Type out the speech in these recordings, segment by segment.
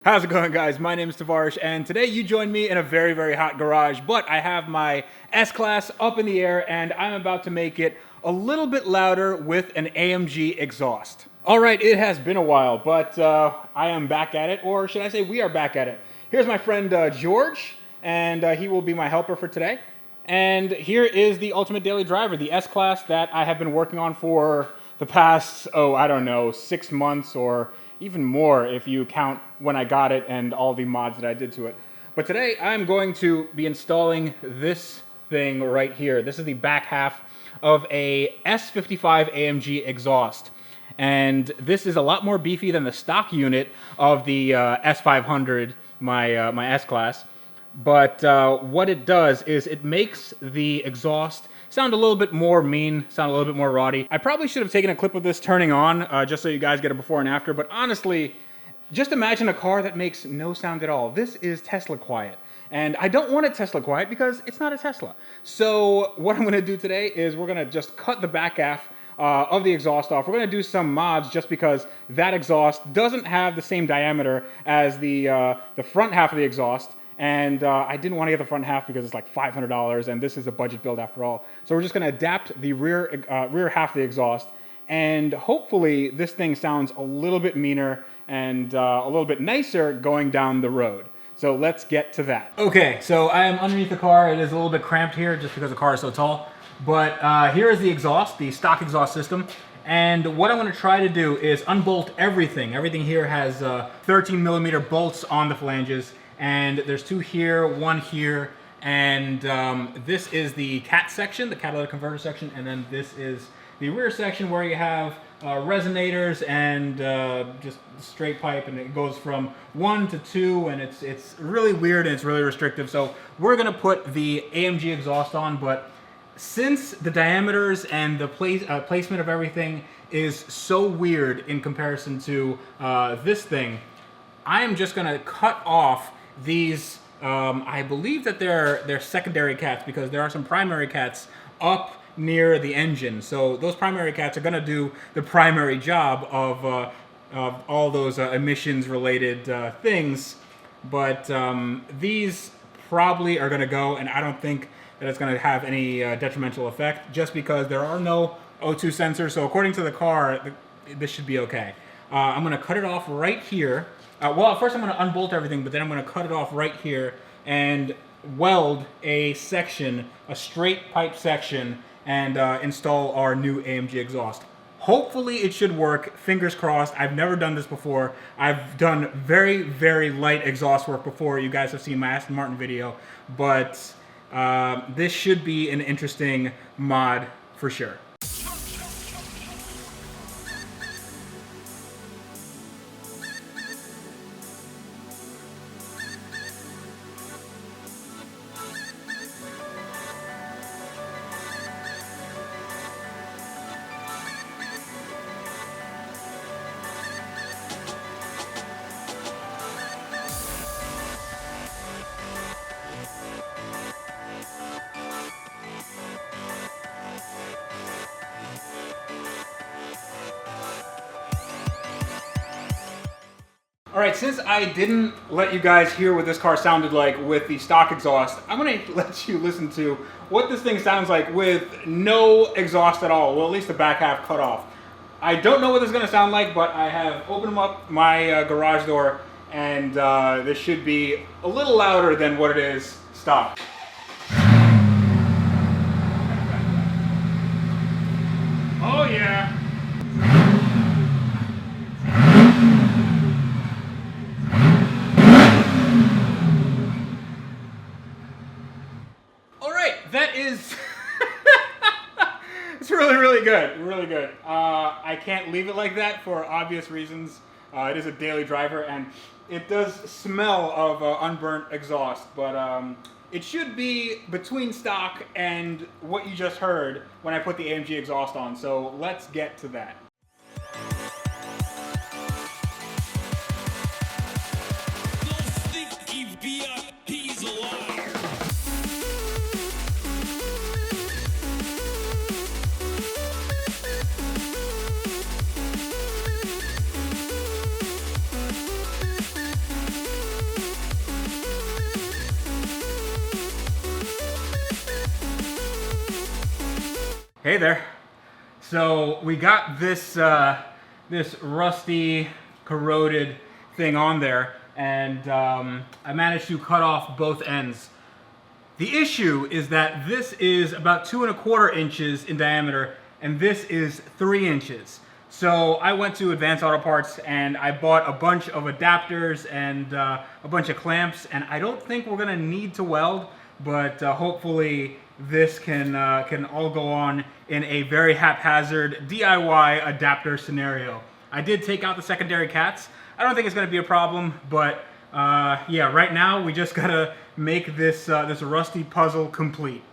How's it going, guys? My name is Tavarish, and today you join me in a very, very hot garage, but I have my S-Class up in the air, and I'm about to make it a little bit louder with an AMG exhaust. All right, it has been a while, but I am back at it, or should I say we are back at it. Here's my friend George, and he will be my helper for today. And here is the Ultimate Daily Driver, the S-Class that I have been working on for the past, I don't know, 6 months or even more if you count when I got it and all the mods that I did to it. But today I'm going to be installing this thing right here. This is the back half of a S55 AMG exhaust. And this is a lot more beefy than the stock unit of the S500, my S-Class. But what it does is it makes the exhaust sound a little bit more mean, sound a little bit more rowdy. I probably should have taken a clip of this turning on just so you guys get a before and after, but honestly, just imagine a car that makes no sound at all. This is Tesla quiet. And I don't want it Tesla quiet because it's not a Tesla. So what I'm gonna do today is we're gonna just cut the back half of the exhaust off. We're gonna do some mods just because that exhaust doesn't have the same diameter as the front half of the exhaust. And I didn't want to get the front half because it's like $500, and this is a budget build after all. So we're just going to adapt the rear half of the exhaust, and hopefully this thing sounds a little bit meaner and a little bit nicer going down the road. So let's get to that. Okay, so I am underneath the car. It is a little bit cramped here just because the car is so tall. But here is the exhaust, the stock exhaust system. And what I'm going to try to do is unbolt everything. Everything here has 13mm bolts on the flanges. And there's 2 here, 1 here, and this is the CAT section, the catalytic converter section, and then this is the rear section where you have resonators and just straight pipe, and it goes from 1 to 2, and it's really weird and it's really restrictive. So we're gonna put the AMG exhaust on, but since the diameters and the placement of everything is so weird in comparison to this thing, I am just gonna cut off these, I believe that they're secondary cats because there are some primary cats up near the engine. So those primary cats are gonna do the primary job of all those emissions related things. But these probably are gonna go, and I don't think that it's gonna have any detrimental effect just because there are no O2 sensors. So according to the car, this should be okay. I'm gonna cut it off right here. Well, first I'm going to unbolt everything, but then I'm going to cut it off right here and weld a section, a straight pipe section, and install our new AMG exhaust. Hopefully it should work, fingers crossed. I've never done this before. I've done very, very light exhaust work before. You guys have seen my Aston Martin video, but this should be an interesting mod for sure. All right, since I didn't let you guys hear what this car sounded like with the stock exhaust, I'm gonna let you listen to what this thing sounds like with no exhaust at all, well, at least the back half cut off. I don't know what this is gonna sound like, but I have opened up my garage door, and this should be a little louder than what it is stock. Oh yeah. That is, it's really, really good, really good. I can't leave it like that for obvious reasons. It is a daily driver, and it does smell of unburnt exhaust, but it should be between stock and what you just heard when I put the AMG exhaust on, so let's get to that. Hey there. So we got this this rusty, corroded thing on there, and I managed to cut off both ends. The issue is that this is about 2¼ inches in diameter, and this is 3 inches. So I went to Advanced Auto Parts and I bought a bunch of adapters and a bunch of clamps, and I don't think we're gonna need to weld, but hopefully this can all go on in a very haphazard DIY adapter scenario. I did take out the secondary cats. I don't think it's gonna be a problem, but yeah, right now we just gotta make this this rusty puzzle complete.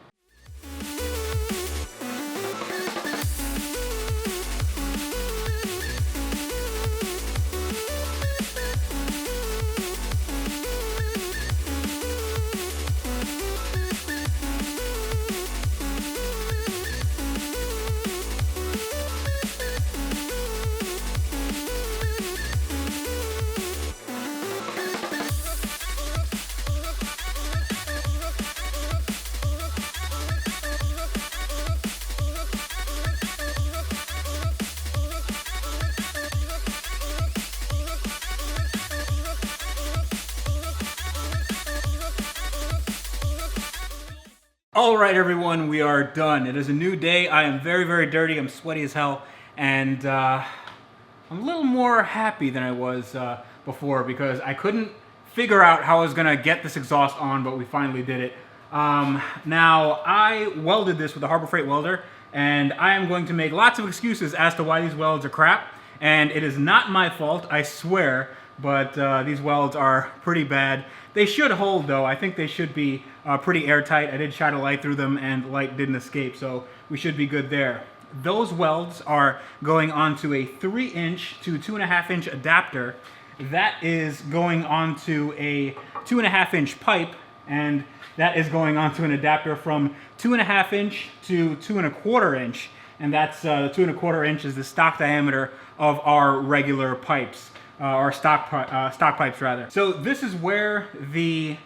All right, everyone, we are done. It is a new day. I am very, very dirty. I'm sweaty as hell, and I'm a little more happy than I was before because I couldn't figure out how I was gonna get this exhaust on, but we finally did it. Now, I welded this with a Harbor Freight welder, and I am going to make lots of excuses as to why these welds are crap, and it is not my fault, I swear, but these welds are pretty bad. They should hold, though. I think they should be pretty airtight. I did shine a light through them and the light didn't escape, so we should be good there. Those welds are going onto a 3-inch to 2½-inch adapter. That is going onto a 2½-inch pipe, and that is going onto an adapter from 2½-inch to 2¼ inch, and that's 2¼ inch is the stock diameter of our regular pipes. Or stock pipes rather. So this is where the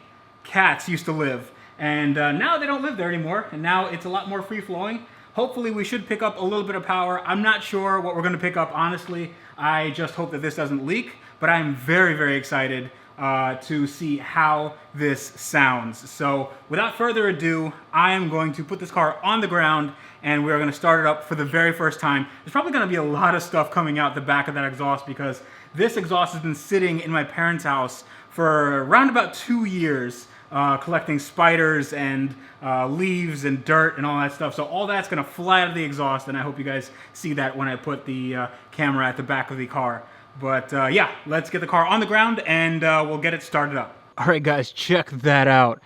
cats used to live, and now they don't live there anymore, and now it's a lot more free-flowing. Hopefully we should pick up a little bit of power. I'm not sure what we're going to pick up, honestly. I just hope that this doesn't leak, but I'm very, very excited to see how this sounds. So without further ado, I am going to put this car on the ground and we're going to start it up for the very first time. There's probably going to be a lot of stuff coming out the back of that exhaust because this exhaust has been sitting in my parents' house for around about 2 years, collecting spiders and leaves and dirt and all that stuff. So all that's going to fly out of the exhaust, and I hope you guys see that when I put the camera at the back of the car. But yeah, let's get the car on the ground and we'll get it started up. All right, guys, check that out.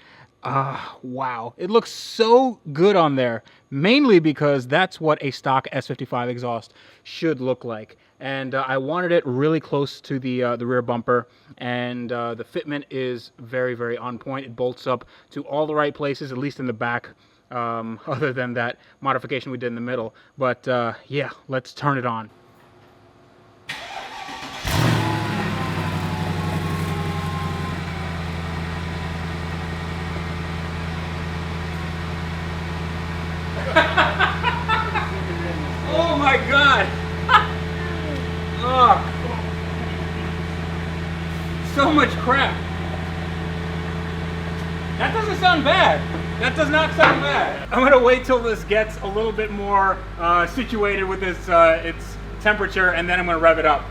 Wow, it looks so good on there, mainly because that's what a stock S55 exhaust should look like. And I wanted it really close to the rear bumper, and the fitment is very, very on point. It bolts up to all the right places, at least in the back, other than that modification we did in the middle. But yeah, let's turn it on. Oh my God! Oh, so much crap. That doesn't sound bad. That does not sound bad. I'm gonna wait till this gets a little bit more situated with its temperature, and then I'm gonna rev it up.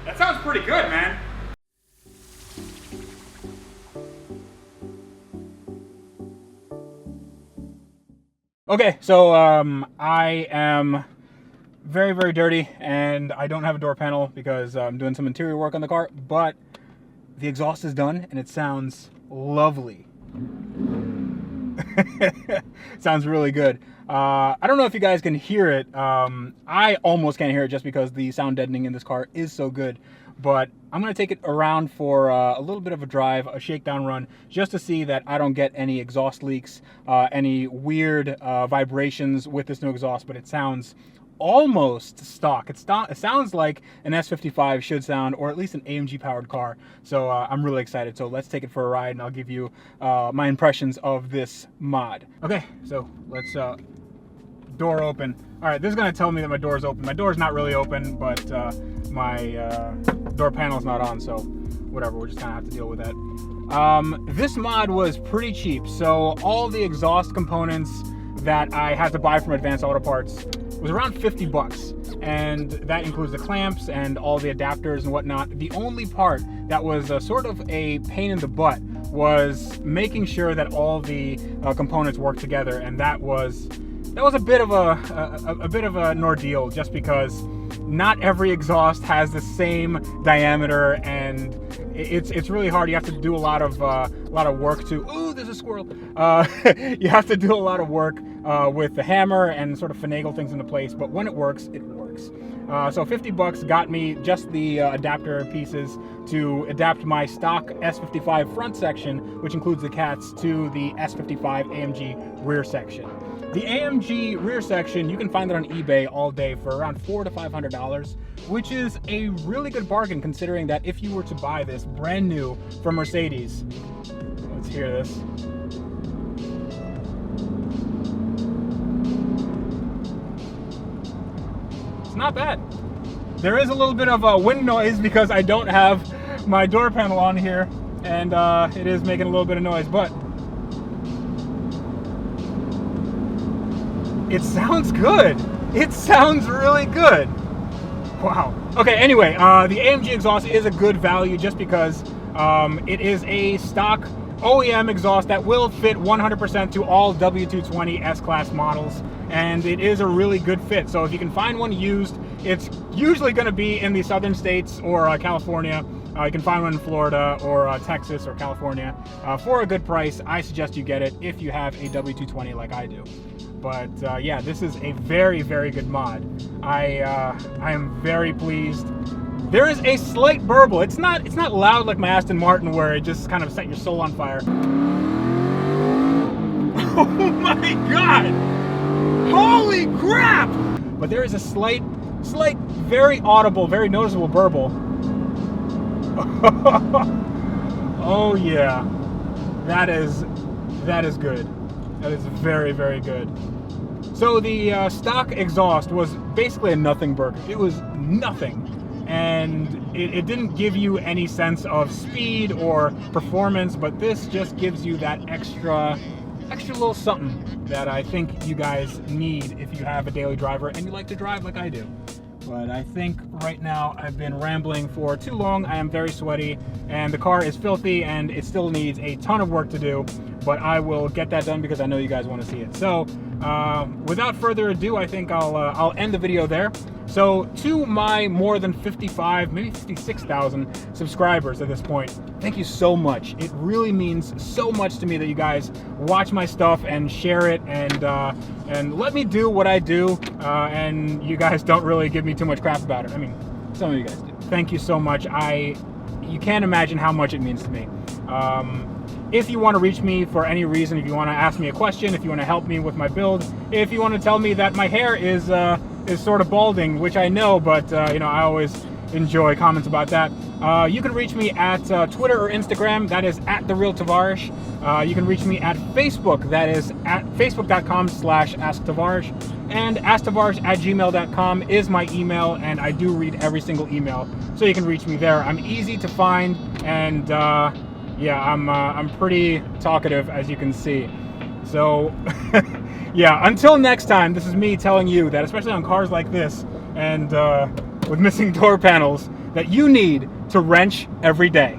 That sounds pretty good, man. Okay, so I am very, very dirty, and I don't have a door panel because I'm doing some interior work on the car, but the exhaust is done, and it sounds lovely. Sounds really good. I don't know if you guys can hear it. I almost can't hear it just because the sound deadening in this car is so good. But I'm going to take it around for a little bit of a drive, a shakedown run, just to see that I don't get any exhaust leaks, any weird vibrations with this new exhaust, but it sounds almost stock. It sounds like an S55 should sound, or at least an AMG powered car. So I'm really excited. So let's take it for a ride and I'll give you my impressions of this mod. Okay, so let's door open. All right, this is gonna tell me that my door's open. My door's not really open, but my door panel's not on, so whatever, we're just gonna have to deal with that. This mod was pretty cheap, so all the exhaust components that I had to buy from Advanced Auto Parts was around 50 bucks, and that includes the clamps and all the adapters and whatnot. The only part that was sort of a pain in the butt was making sure that all the components work together, and that was a bit of an ordeal, just because not every exhaust has the same diameter, and it's really hard. You have to do a lot of work to. Ooh, there's a squirrel. You have to do a lot of work with the hammer and sort of finagle things into place. But when it works, it works. So 50 bucks got me just the adapter pieces to adapt my stock S55 front section, which includes the cats, to the S55 AMG rear section. The AMG rear section, you can find it on eBay all day for around $400 to $500, which is a really good bargain considering that if you were to buy this brand new from Mercedes, let's hear this. It's not bad. There is a little bit of a wind noise because I don't have my door panel on here, and it is making a little bit of noise, but it sounds good. It sounds really good. Wow. Okay, anyway, the AMG exhaust is a good value just because it is a stock OEM exhaust that will fit 100% to all W220 S-Class models, and it is a really good fit. So if you can find one used, it's usually going to be in the southern states or California. You can find one in Florida or Texas or California for a good price. I suggest you get it if you have a W220 like I do. But yeah, this is a very, very good mod. I am very pleased. There is a slight burble. It's not loud like my Aston Martin where it just kind of set your soul on fire. Oh my God! Holy crap! But there is a slight, very audible, very noticeable burble. Oh yeah, that is good. That is very, very good. So the stock exhaust was basically a nothing burger. It was nothing. And it didn't give you any sense of speed or performance, but this just gives you that extra little something that I think you guys need if you have a daily driver and you like to drive like I do. But I think right now I've been rambling for too long. I am very sweaty and the car is filthy and it still needs a ton of work to do, but I will get that done because I know you guys want to see it. So without further ado, I think I'll end the video there. So to my more than 55, maybe 56,000 subscribers at this point, thank you so much. It really means so much to me that you guys watch my stuff and share it and let me do what I do, and you guys don't really give me too much crap about it. I mean, some of you guys do. Thank you so much. You can't imagine how much it means to me. If you want to reach me for any reason, if you want to ask me a question, if you want to help me with my build, if you want to tell me that my hair is sort of balding, which I know, but you know, I always enjoy comments about that. You can reach me at Twitter or Instagram, that is at @TheRealTavarish. You can reach me at Facebook, that is at facebook.com/AskTavarish. And asktavarish@gmail.com is my email, and I do read every single email, so you can reach me there. I'm easy to find, and yeah, I'm pretty talkative, as you can see. So yeah, until next time, this is me telling you that, especially on cars like this and with missing door panels, that you need to wrench every day.